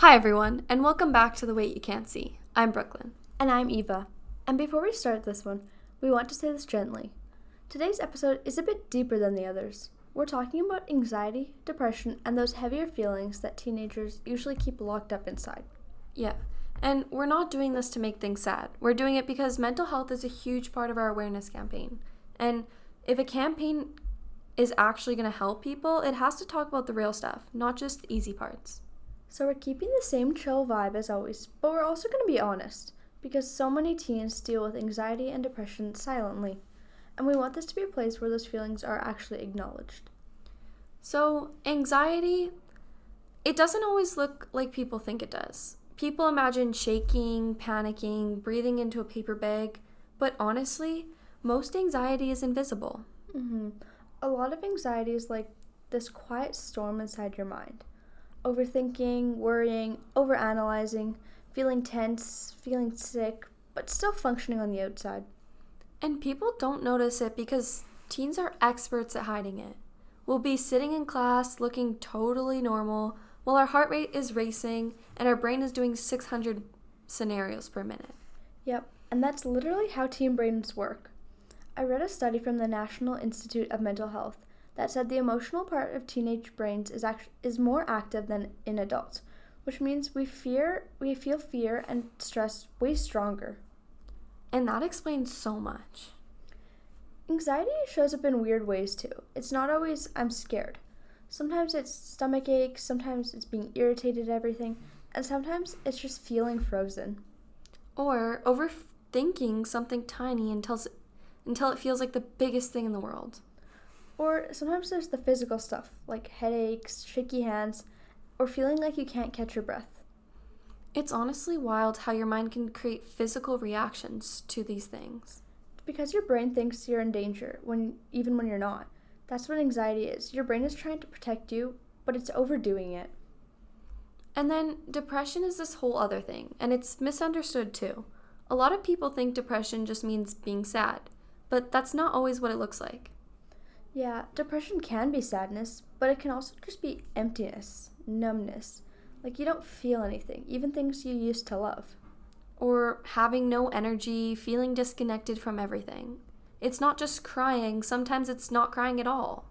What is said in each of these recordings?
Hi everyone, and welcome back to The Weight You Can't See. I'm Brooklyn. And I'm Eva. And before we start this one, we want to say this gently. Today's episode is a bit deeper than the others. We're talking about anxiety, depression, and those heavier feelings that teenagers usually keep locked up inside. Yeah, and we're not doing this to make things sad. We're doing it because mental health is a huge part of our awareness campaign. And if a campaign is actually going to help people, it has to talk about the real stuff, not just the easy parts. So we're keeping the same chill vibe as always, but we're also going to be honest, because so many teens deal with anxiety and depression silently, and we want this to be a place where those feelings are actually acknowledged. So, anxiety, it doesn't always look like people think it does. People imagine shaking, panicking, breathing into a paper bag, but honestly, most anxiety is invisible. A lot of anxiety is like this quiet storm inside your mind. Overthinking, worrying, overanalyzing, feeling tense, feeling sick, but still functioning on the outside. And people don't notice it because teens are experts at hiding it. We'll be sitting in class looking totally normal while our heart rate is racing and our brain is doing 600 scenarios per minute. Yep, and that's literally how teen brains work. I read a study from the National Institute of Mental Health that said the emotional part of teenage brains is more active than in adults, which means we feel fear and stress way stronger. And that explains so much. Anxiety shows up in weird ways too. It's not always I'm scared. Sometimes it's stomach aches, sometimes it's being irritated at everything, and sometimes it's just feeling frozen. Or overthinking something tiny until it feels like the biggest thing in the world. Or sometimes there's the physical stuff, like headaches, shaky hands, or feeling like you can't catch your breath. It's honestly wild how your mind can create physical reactions to these things. Because your brain thinks you're in danger, even when you're not. That's what anxiety is. Your brain is trying to protect you, but it's overdoing it. And then depression is this whole other thing, and it's misunderstood too. A lot of people think depression just means being sad, but that's not always what it looks like. Yeah, depression can be sadness, but it can also just be emptiness, numbness. Like you don't feel anything, even things you used to love. Or having no energy, feeling disconnected from everything. It's not just crying, sometimes it's not crying at all.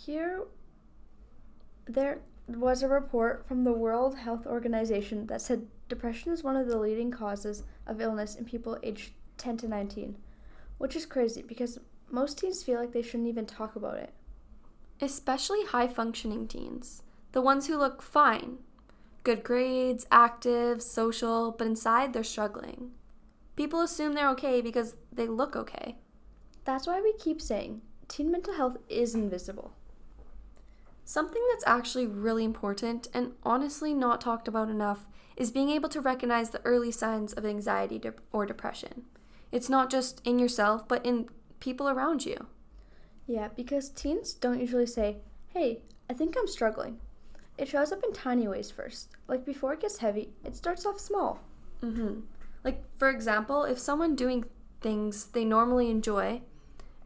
There was a report from the World Health Organization that said depression is one of the leading causes of illness in people aged 10 to 19, which is crazy because most teens feel like they shouldn't even talk about it. Especially high-functioning teens. The ones who look fine. Good grades, active, social, but inside they're struggling. People assume they're okay because they look okay. That's why we keep saying teen mental health is invisible. Something that's actually really important and honestly not talked about enough is being able to recognize the early signs of anxiety or depression. It's not just in yourself, but in people around you. Yeah, because teens don't usually say, hey, I think I'm struggling. It shows up in tiny ways first. Like before it gets heavy, it starts off small. Like, for example, if someone doing things they normally enjoy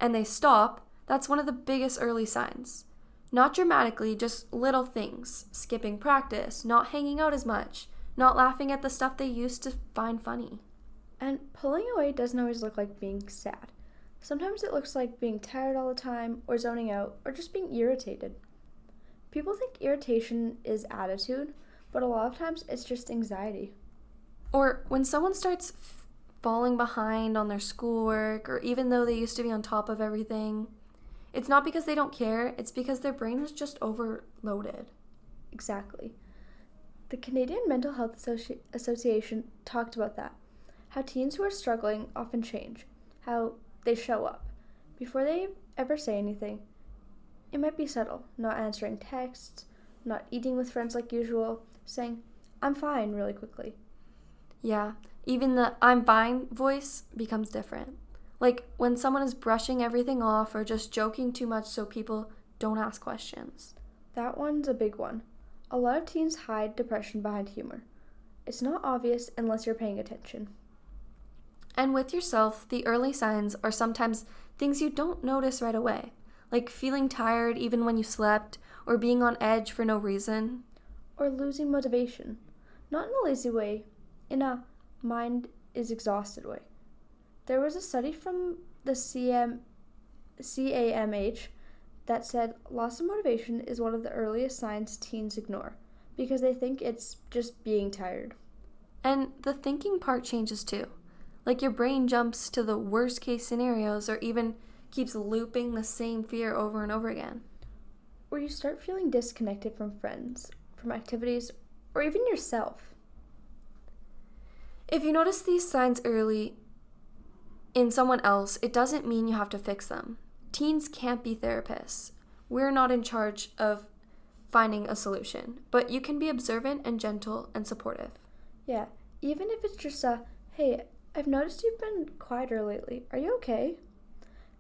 and they stop, that's one of the biggest early signs. Not dramatically, just little things. Skipping practice, not hanging out as much, not laughing at the stuff they used to find funny. And pulling away doesn't always look like being sad. Sometimes it looks like being tired all the time, or zoning out, or just being irritated. People think irritation is attitude, but a lot of times it's just anxiety. Or when someone starts falling behind on their schoolwork, or even though they used to be on top of everything, it's not because they don't care, it's because their brain is just overloaded. Exactly. The Canadian Mental Health Association talked about that. How teens who are struggling often change. How they show up. Before they ever say anything, it might be subtle, not answering texts, not eating with friends like usual, saying, I'm fine really quickly. Yeah, even the I'm fine voice becomes different. Like when someone is brushing everything off or just joking too much so people don't ask questions. That one's a big one. A lot of teens hide depression behind humor. It's not obvious unless you're paying attention. And with yourself, the early signs are sometimes things you don't notice right away, like feeling tired even when you slept, or being on edge for no reason. or losing motivation. Not in a lazy way, in a mind is exhausted way. There was a study from the CAMH that said loss of motivation is one of the earliest signs teens ignore because they think it's just being tired. And the thinking part changes too. Like your brain jumps to the worst case scenarios or even keeps looping the same fear over and over again. Or you start feeling disconnected from friends, from activities, or even yourself. If you notice these signs early in someone else, it doesn't mean you have to fix them. Teens can't be therapists. We're not in charge of finding a solution, but you can be observant and gentle and supportive. Yeah, even if it's just a, hey, I've noticed you've been quieter lately. Are you okay?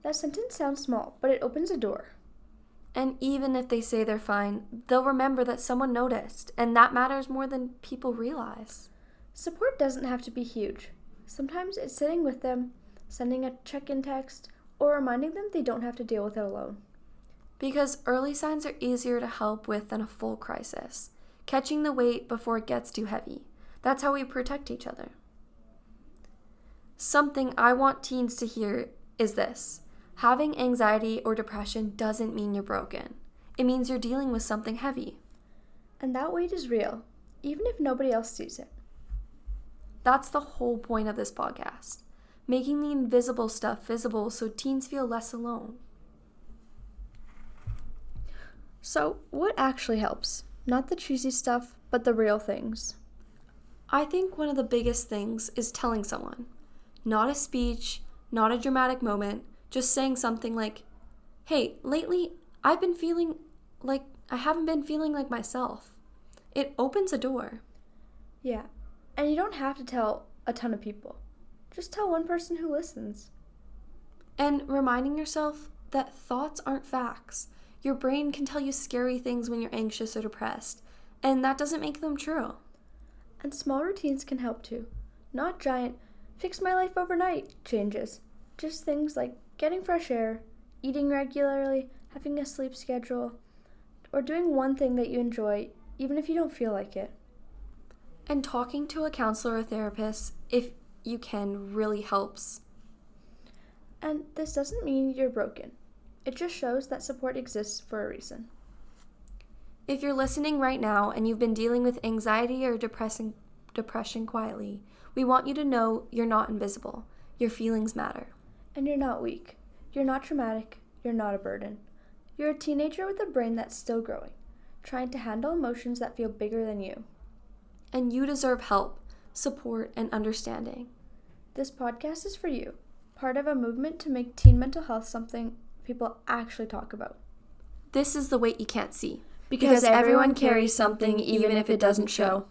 That sentence sounds small, but it opens a door. And even if they say they're fine, they'll remember that someone noticed, and that matters more than people realize. Support doesn't have to be huge. Sometimes it's sitting with them, sending a check-in text, or reminding them they don't have to deal with it alone. Because early signs are easier to help with than a full crisis. Catching the weight before it gets too heavy. That's how we protect each other. Something I want teens to hear is this. Having anxiety or depression doesn't mean you're broken. It means you're dealing with something heavy. And that weight is real, even if nobody else sees it. That's the whole point of this podcast. Making the invisible stuff visible so teens feel less alone. So, what actually helps? Not the cheesy stuff, but the real things. I think one of the biggest things is telling someone. Not a speech, not a dramatic moment, just saying something like, hey, lately I haven't been feeling like myself. It opens a door. Yeah, and you don't have to tell a ton of people. Just tell one person who listens. And reminding yourself that thoughts aren't facts. Your brain can tell you scary things when you're anxious or depressed, and that doesn't make them true. And small routines can help too. Not giant, fix my life overnight changes. Just things like getting fresh air, eating regularly, having a sleep schedule, or doing one thing that you enjoy, even if you don't feel like it. And talking to a counselor or therapist, if you can, really helps. And this doesn't mean you're broken. It just shows that support exists for a reason. If you're listening right now and you've been dealing with anxiety or depression quietly, we want you to know you're not invisible. Your feelings matter. And you're not weak. You're not traumatic. You're not a burden. You're a teenager with a brain that's still growing, trying to handle emotions that feel bigger than you. And you deserve help, support, and understanding. This podcast is for you, part of a movement to make teen mental health something people actually talk about. This is the weight you can't see. Because everyone carries something even if it doesn't show.